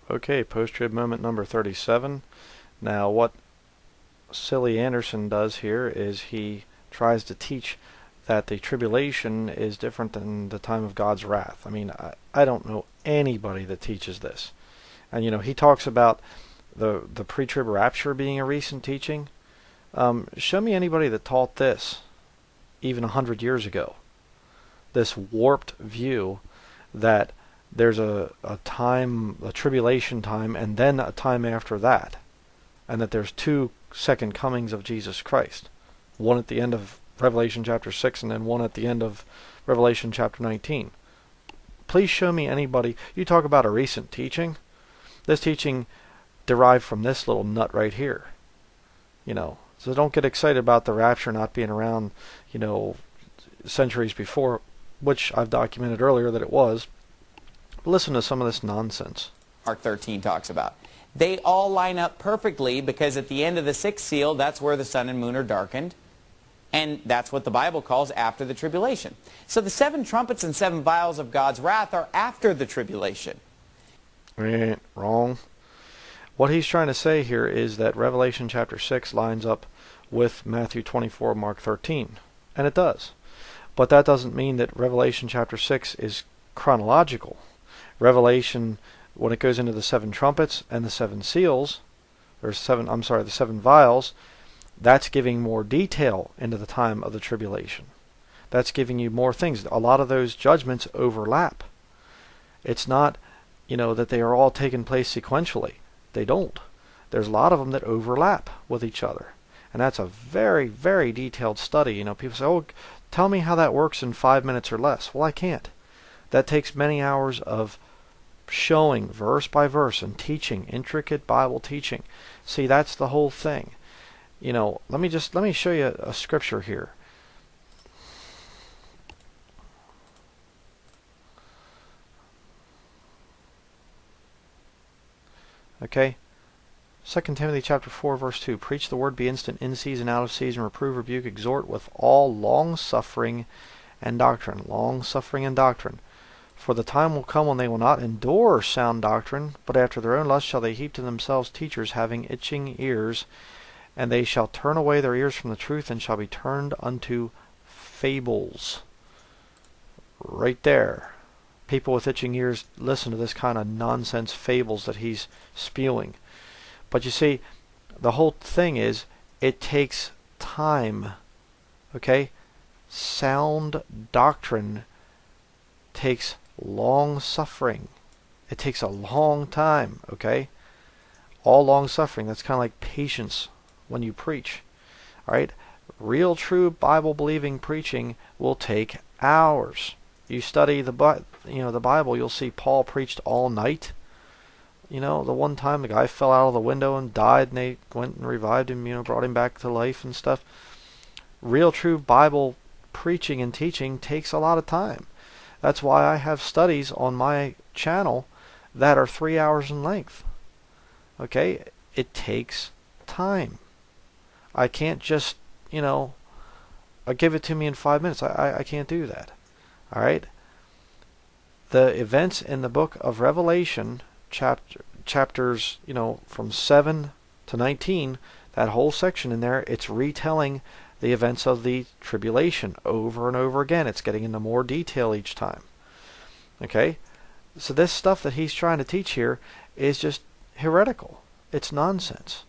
Okay, post-trib moment number 37. Now what Silly Anderson does here is he tries to teach that the tribulation is different than the time of God's wrath. I mean, I don't know anybody that teaches this. And he talks about the pre-trib rapture being a recent teaching. Show me anybody that taught this even 100 years ago. This warped view that there's a time, a tribulation time, and then a time after that, and that there's two second comings of Jesus Christ, one at the end of Revelation chapter 6 and then one at the end of Revelation chapter 19. Please show me anybody. You talk about a recent teaching. This teaching derived from this little nut right here. So don't get excited about the rapture not being around, centuries before, which I've documented earlier that it was. Listen to some of this nonsense. Mark 13 talks about. They all line up perfectly because at the end of the sixth seal, that's where the sun and moon are darkened. And that's what the Bible calls after the tribulation. So the 7 trumpets and 7 vials of God's wrath are after the tribulation. Wrong. What he's trying to say here is that Revelation chapter 6 lines up with Matthew 24, Mark 13. And it does. But that doesn't mean that Revelation chapter 6 is chronological. Revelation, when it goes into the 7 trumpets and the 7 seals, the 7 vials, that's giving more detail into the time of the tribulation. That's giving you more things. A lot of those judgments overlap. It's not, that they are all taking place sequentially. They don't. There's a lot of them that overlap with each other. And that's a very, very detailed study. People say, oh, tell me how that works in 5 minutes or less. Well, I can't. That takes many hours of showing verse by verse and teaching, intricate Bible teaching. See, that's the whole thing. Let me show you a scripture here. Okay? 2 Timothy chapter 4, verse 2. Preach the word, be instant, in season, out of season, reprove, rebuke, exhort with all long-suffering and doctrine. Long-suffering and doctrine. For the time will come when they will not endure sound doctrine, but after their own lust shall they heap to themselves teachers having itching ears, and they shall turn away their ears from the truth, and shall be turned unto fables. Right there. People with itching ears listen to this kind of nonsense fables that he's spewing. But you see, the whole thing is, it takes time. Okay? Sound doctrine takes long suffering. It takes a long time. Okay? All long suffering. That's kind of like patience when you preach. Alright? Real true Bible believing preaching will take hours. You study the Bible, you'll see Paul preached all night. The one time the guy fell out of the window and died, and they went and revived him, brought him back to life and stuff. Real true Bible preaching and teaching takes a lot of time. That's why I have studies on my channel that are 3 hours in length. Okay? It takes time. I can't just, give it to me in 5 minutes. I can't do that. Alright? The events in the book of Revelation, chapters, from 7 to 19, that whole section in there, it's retelling the events of the tribulation over and over again. It's getting into more detail each time. Okay? So this stuff that he's trying to teach here is just heretical. It's nonsense.